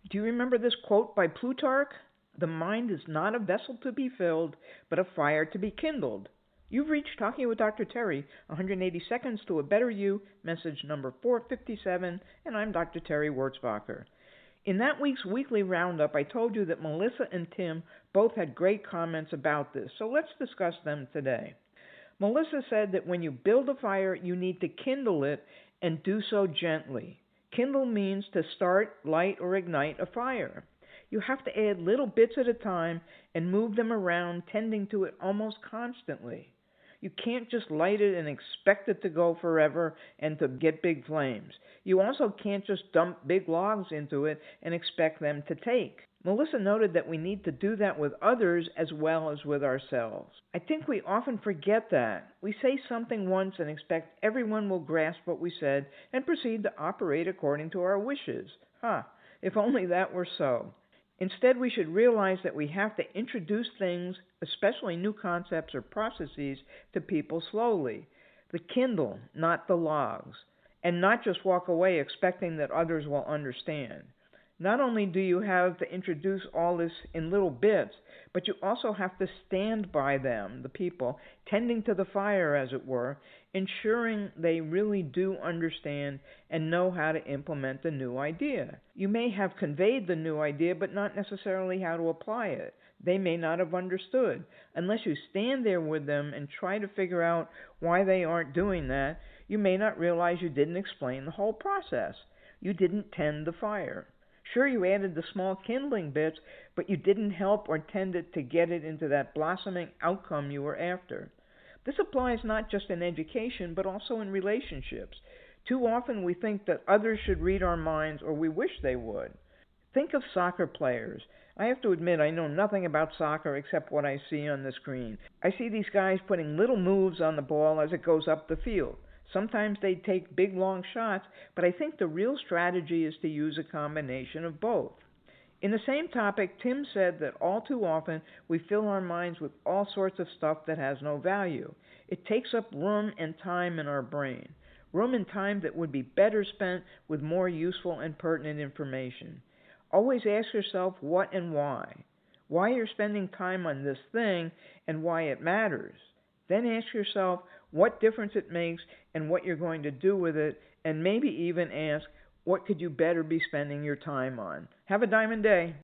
Do you remember this quote by Plutarch? The mind is not a vessel to be filled, but a fire to be kindled. You've reached Talking with Dr. Terry, 180 Seconds to a Better You, message number 457, and I'm Dr. Terry Wurzbacher. In that week's weekly roundup, I told you that Melissa and Tim both had great comments about this, so let's discuss them today. Melissa said that when you build a fire, you need to kindle it and do so gently. Kindle means to start, light, or ignite a fire. You have to add little bits at a time and move them around, tending to it almost constantly. You can't just light it and expect it to go forever and to get big flames. You also can't just dump big logs into it and expect them to take. Melissa noted that we need to do that with others as well as with ourselves. I think we often forget that. We say something once and expect everyone will grasp what we said and proceed to operate according to our wishes. If only that were so. Instead, we should realize that we have to introduce things, especially new concepts or processes, to people slowly. The kindle, not the logs. And not just walk away expecting that others will understand. Not only do you have to introduce all this in little bits, but you also have to stand by them, the people, tending to the fire, as it were, ensuring they really do understand and know how to implement the new idea. You may have conveyed the new idea, but not necessarily how to apply it. They may not have understood. Unless you stand there with them and try to figure out why they aren't doing that, you may not realize you didn't explain the whole process. You didn't tend the fire. Sure, you added the small kindling bits, but you didn't help or tend it to get it into that blossoming outcome you were after. This applies not just in education, but also in relationships. Too often we think that others should read our minds, or we wish they would. Think of soccer players. I have to admit I know nothing about soccer except what I see on the screen. I see these guys putting little moves on the ball as it goes up the field. Sometimes they take big, long shots, but I think the real strategy is to use a combination of both. In the same topic, Tim said that all too often we fill our minds with all sorts of stuff that has no value. It takes up room and time in our brain. Room and time that would be better spent with more useful and pertinent information. Always ask yourself what and why. Why you're spending time on this thing and why it matters. Then ask yourself what difference it makes and what you're going to do with it, and maybe even ask, what could you better be spending your time on? Have a diamond day.